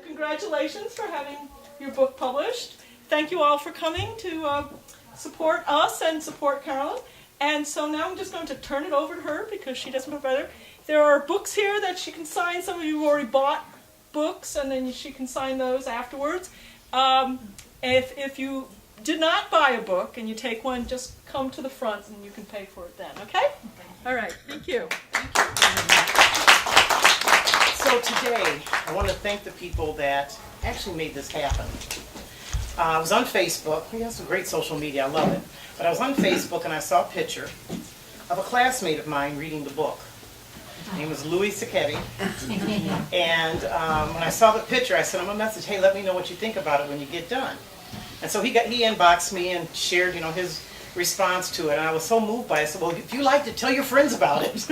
Congratulations for having your book published. Thank you all for coming to support us and support Carolyn. And so now I'm just going to turn it over to her because she doesn't know better. There are books here that she can sign. Some of you have already bought books, and then she can sign those afterwards. If you did not buy a book and you take one, just come to the front and you can pay for it then, okay? All right, thank you. Thank you. So today, I want to thank the people that actually made this happen. I was on Facebook. We have some great social media. I love it. But I was on Facebook and I saw a picture of a classmate of mine reading the book. His name was Louis Sacchetti. And when I saw the picture, I sent him a message, hey, let me know what you think about it when you get done. And so he inboxed me and shared, his response to it. And I was so moved by it. I said, well, if you liked it, tell your friends about it.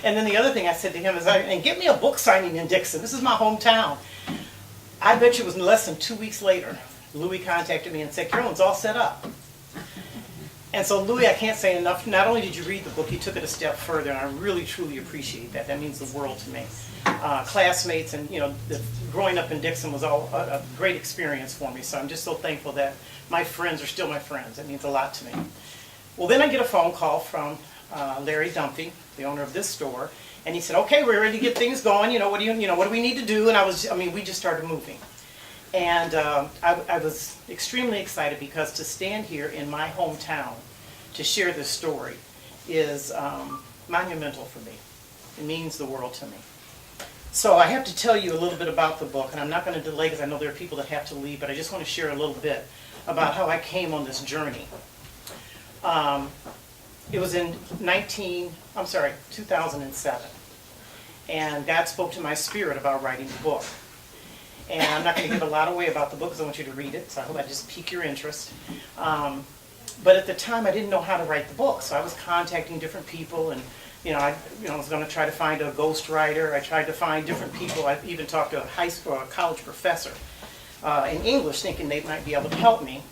And then the other thing I said to him is, and get me a book signing in Dixon. This is my hometown. I bet you it was less than 2 weeks later, Louis contacted me and said, Carolyn's all set up. And so, Louis, I can't say enough. Not only did you read the book, you took it a step further, and I really, truly appreciate that. That means the world to me. Classmates and, growing up in Dixon was all a great experience for me, so I'm just so thankful that my friends are still my friends. It means a lot to me. Well, then I get a phone call from Larry Dunphy, the owner of this store, and he said, okay, we're ready to get things going. What do we need to do? And we just started moving. And I was extremely excited because to stand here in my hometown to share this story is monumental for me. It means the world to me. So I have to tell you a little bit about the book, and I'm not going to delay because I know there are people that have to leave, but I just want to share a little bit about how I came on this journey. It was in 2007, and God spoke to my spirit about writing the book. And I'm not going to give a lot away about the book because I want you to read it, so I hope I just pique your interest. But at the time, I didn't know how to write the book, so I was contacting different people, and I was going to try to find a ghostwriter. I tried to find different people. I even talked to a college professor in English, thinking they might be able to help me.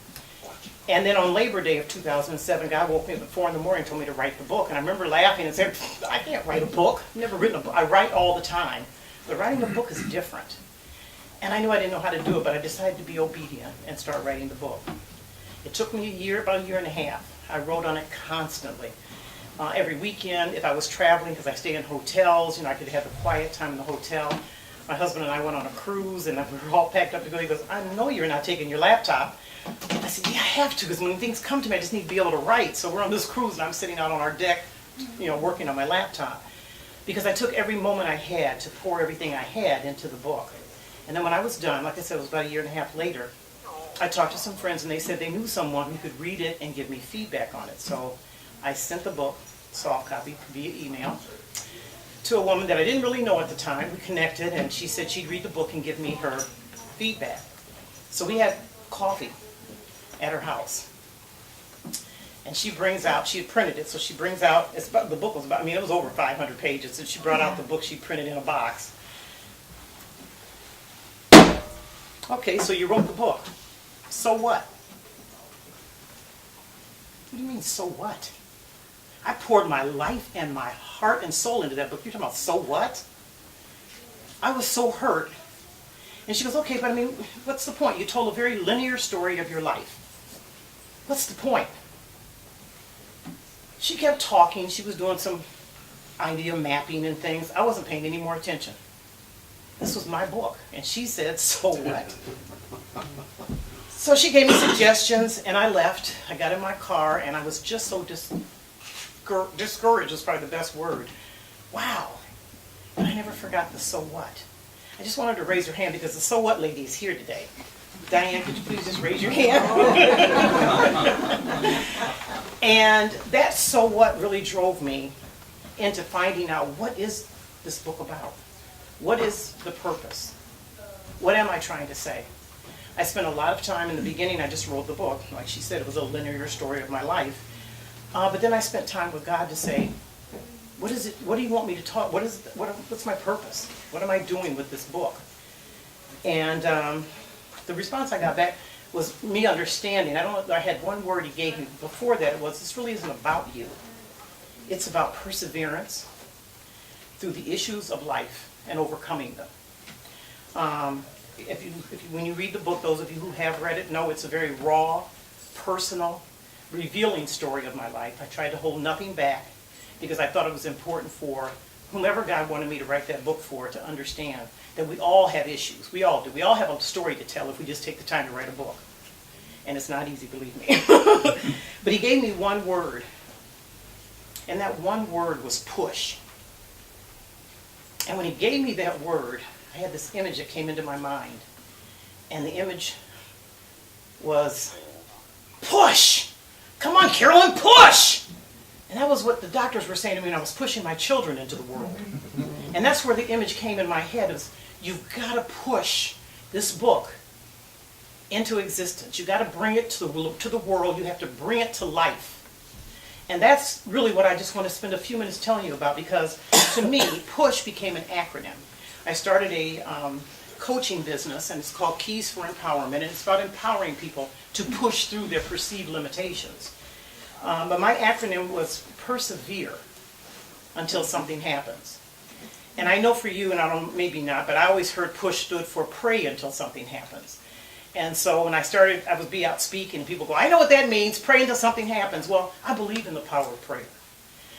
And then on Labor Day of 2007, God woke me up at 4 in the morning and told me to write the book. And I remember laughing and saying, I can't write a book. I've never written a book. I write all the time, but writing a book is different. And I knew I didn't know how to do it, but I decided to be obedient and start writing the book. It took me about a year and a half. I wrote on it constantly. Every weekend, if I was traveling, because I stay in hotels, I could have a quiet time in the hotel. My husband and I went on a cruise, and we were all packed up to go. He goes, I know you're not taking your laptop. I said, yeah, I have to, because when things come to me, I just need to be able to write. So we're on this cruise, and I'm sitting out on our deck, working on my laptop. Because I took every moment I had to pour everything I had into the book. And then when I was done, like I said, it was about a year and a half later, I talked to some friends and they said they knew someone who could read it and give me feedback on it. So I sent the book, soft copy, via email, to a woman that I didn't really know at the time. We connected and she said she'd read the book and give me her feedback. So we had coffee at her house. And she brings out, she had printed it, so she brings out, the book was about, it was over 500 pages, and she brought out the book she printed in a box. Okay, so you wrote the book. So what? What do you mean, so what? I poured my life and my heart and soul into that book. You're talking about, so what? I was so hurt. And she goes, okay, but what's the point? You told a very linear story of your life. What's the point? She kept talking. She was doing some idea mapping and things. I wasn't paying any more attention. This was my book. And she said, so what? So she gave me suggestions, and I left. I got in my car, and I was just so discouraged is probably the best word. Wow. But I never forgot the so what. I just wanted to raise her hand because the so what lady is here today. Diane, could you please just raise your hand? And that so what really drove me into finding out, what is this book about? What is the purpose? What am I trying to say? I spent a lot of time in the beginning. I just wrote the book. Like she said, it was a linear story of my life. But then I spent time with God to say, what is it? What do you want me to talk? What's my purpose? What am I doing with this book? And the response I got back was me understanding. I had one word he gave me before that. It was, this really isn't about you. It's about perseverance through the issues of life and overcoming them. when you read the book, those of you who have read it know it's a very raw, personal, revealing story of my life. I tried to hold nothing back because I thought it was important for whomever God wanted me to write that book for to understand that we all have issues. We all do. We all have a story to tell if we just take the time to write a book. And it's not easy, believe me. But he gave me one word, and that one word was push. And when he gave me that word, I had this image that came into my mind. And the image was, push! Come on, Carolyn, push! And that was what the doctors were saying to me when I was pushing my children into the world. And that's where the image came in my head is, you've got to push this book into existence. You've got to bring it to the world. You have to bring it to life. And that's really what I just want to spend a few minutes telling you about, because to me, PUSH became an acronym. I started a coaching business, and it's called Keys for Empowerment, and it's about empowering people to push through their perceived limitations. But my acronym was persevere until something happens. And I know for you, and I don't, maybe not, but I always heard PUSH stood for pray until something happens. And so when I started, I would be out speaking, and people go, I know what that means, pray until something happens. Well, I believe in the power of prayer.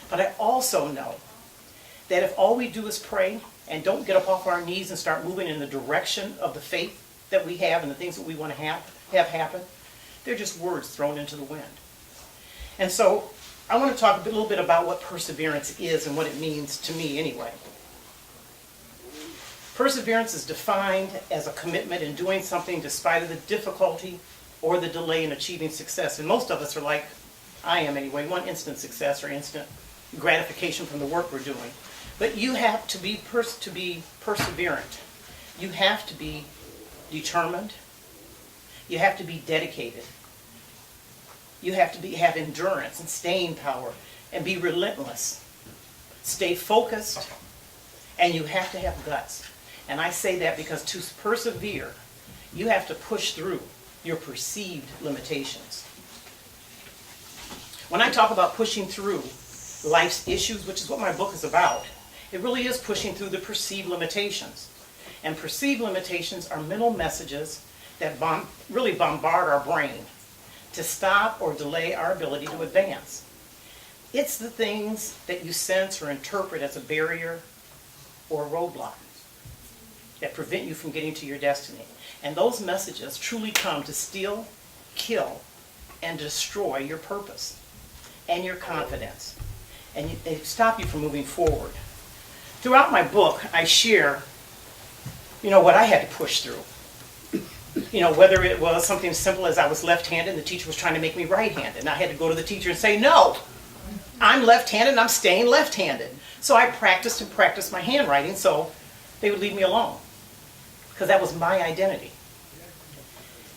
But I also know that if all we do is pray and don't get up off our knees and start moving in the direction of the faith that we have and the things that we want to have happen, they're just words thrown into the wind. And so I want to talk a little bit about what perseverance is and what it means to me anyway. Perseverance is defined as a commitment in doing something despite of the difficulty or the delay in achieving success. And most of us are like I am anyway, one instant success or instant gratification from the work we're doing. But you have to be perseverant. You have to be determined. You have to be dedicated. You have to have endurance and staying power and be relentless. Stay focused, and you have to have guts. And I say that because to persevere, you have to push through your perceived limitations. When I talk about pushing through life's issues, which is what my book is about, it really is pushing through the perceived limitations. And perceived limitations are mental messages that really bombard our brain to stop or delay our ability to advance. It's the things that you sense or interpret as a barrier or a roadblock that prevent you from getting to your destiny. And those messages truly come to steal, kill, and destroy your purpose and your confidence. And they stop you from moving forward. Throughout my book, I share, what I had to push through. Whether it was something as simple as I was left-handed and the teacher was trying to make me right-handed. And I had to go to the teacher and say, no, I'm left-handed and I'm staying left-handed. So I practiced and practiced my handwriting so they would leave me alone. Because that was my identity.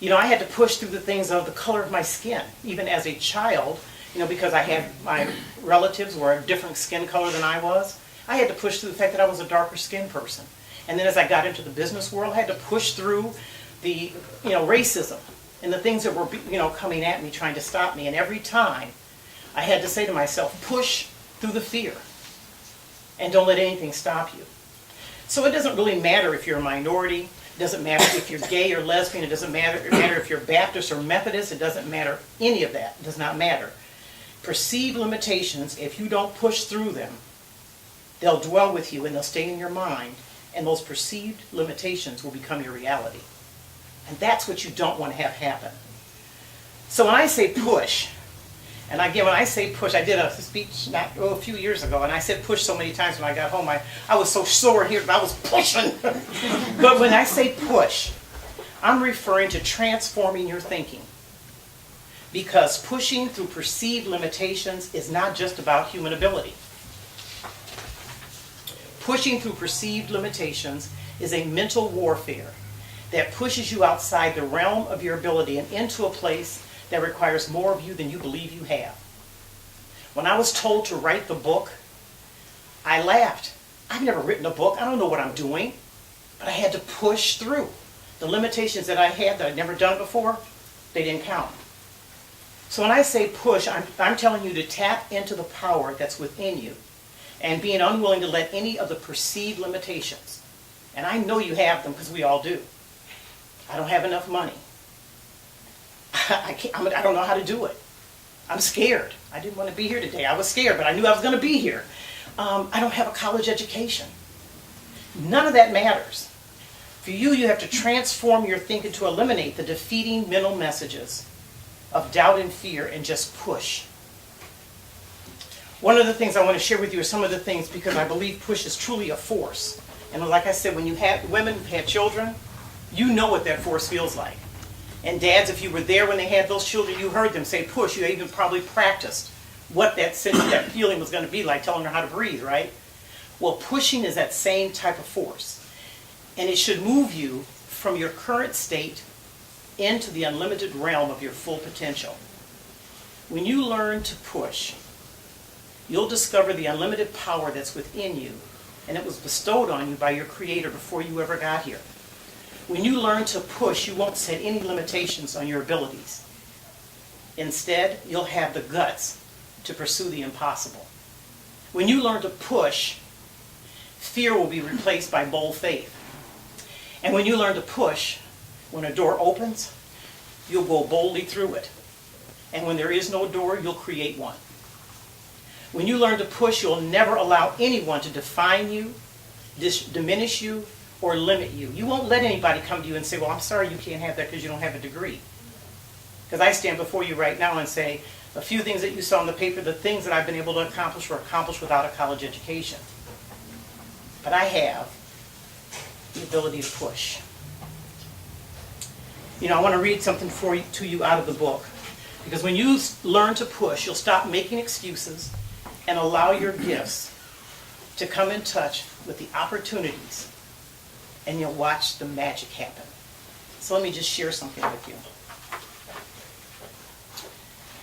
I had to push through the things of the color of my skin. Even as a child, because I had my relatives were a different skin color than I was, I had to push through the fact that I was a darker skinned person. And then as I got into the business world, I had to push through the, racism and the things that were, coming at me, trying to stop me. And every time, I had to say to myself, push through the fear and don't let anything stop you. So it doesn't really matter if you're a minority. It doesn't matter if you're gay or lesbian. It doesn't matter if you're Baptist or Methodist. It doesn't matter. Any of that. It does not matter. Perceived limitations, if you don't push through them, they'll dwell with you and they'll stay in your mind. And those perceived limitations will become your reality. And that's what you don't want to have happen. So when I say push, and again, when I say push, I did a speech a few years ago, and I said push so many times when I got home, I was so sore here, but I was pushing. But when I say push, I'm referring to transforming your thinking. Because pushing through perceived limitations is not just about human ability. Pushing through perceived limitations is a mental warfare that pushes you outside the realm of your ability and into a place that requires more of you than you believe you have. When I was told to write the book, I laughed. I've never written a book. I don't know what I'm doing. But I had to push through. The limitations that I had that I'd never done before, they didn't count. So when I say push, I'm telling you to tap into the power that's within you and being unwilling to let any of the perceived limitations, and I know you have them because we all do, I don't have enough money. I don't know how to do it. I'm scared. I didn't want to be here today. I was scared, but I knew I was going to be here. I don't have a college education. None of that matters. For you, you have to transform your thinking to eliminate the defeating mental messages of doubt and fear and just push. One of the things I want to share with you are some of the things, because I believe push is truly a force. And like I said, when you have women who've had children, you know what that force feels like. And dads, if you were there when they had those children, you heard them say push. You even probably practiced what that feeling was going to be like, telling her how to breathe, right? Well, pushing is that same type of force. And it should move you from your current state into the unlimited realm of your full potential. When you learn to push, you'll discover the unlimited power that's within you, and it was bestowed on you by your Creator before you ever got here. When you learn to push, you won't set any limitations on your abilities. Instead, you'll have the guts to pursue the impossible. When you learn to push, fear will be replaced by bold faith. And when you learn to push, when a door opens, you'll go boldly through it. And when there is no door, you'll create one. When you learn to push, you'll never allow anyone to define you, diminish you, or limit you. You won't let anybody come to you and say, well, I'm sorry you can't have that because you don't have a degree. Because I stand before you right now and say, a few things that you saw in the paper, the things that I've been able to accomplish were accomplished without a college education. But I have the ability to push. You know, I want to read something to you out of the book. Because when you learn to push, you'll stop making excuses and allow your gifts to come in touch with the opportunities, and you'll watch the magic happen. So let me just share something with you.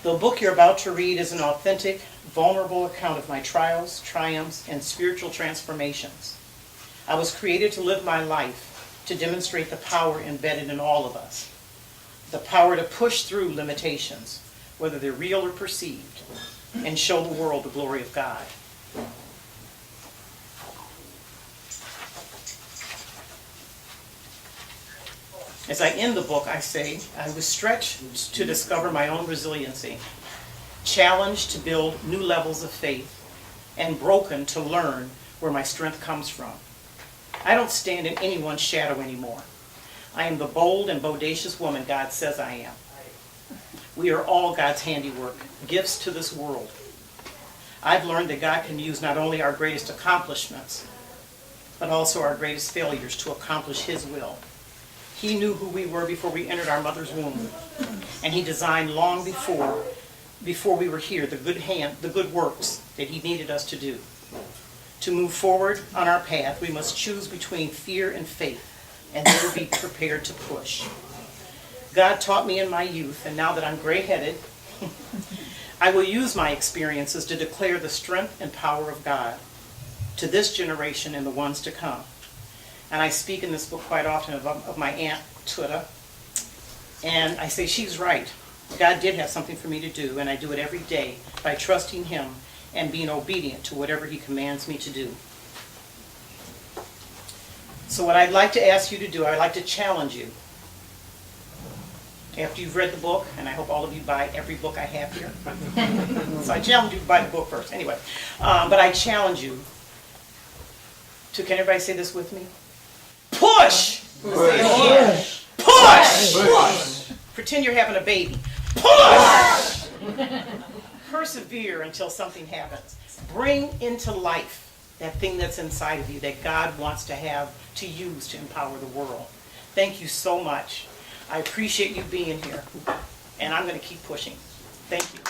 The book you're about to read is an authentic, vulnerable account of my trials, triumphs, and spiritual transformations. I was created to live my life to demonstrate the power embedded in all of us. The power to push through limitations, whether they're real or perceived, and show the world the glory of God. As I end the book, I say, I was stretched to discover my own resiliency, challenged to build new levels of faith, and broken to learn where my strength comes from. I don't stand in anyone's shadow anymore. I am the bold and bodacious woman God says I am. We are all God's handiwork, gifts to this world. I've learned that God can use not only our greatest accomplishments, but also our greatest failures to accomplish His will. He knew who we were before we entered our mother's womb, and He designed long before we were here the good works that He needed us to do. To move forward on our path, we must choose between fear and faith, and then be prepared to push. God taught me in my youth, and now that I'm gray-headed, I will use my experiences to declare the strength and power of God to this generation and the ones to come. And I speak in this book quite often of my Aunt Tuda, and I say she's right. God did have something for me to do, and I do it every day by trusting Him and being obedient to whatever He commands me to do. So what I'd like to ask you to do, I'd like to challenge you. After you've read the book, and I hope all of you buy every book I have here. So I challenge you to buy the book first. Anyway, but I challenge you to, can everybody say this with me? Push! Push! Push! Push! Pretend you're having a baby. Push! Persevere until something happens. Bring into life that thing that's inside of you that God wants to have to use to empower the world. Thank you so much. I appreciate you being here, and I'm going to keep pushing. Thank you.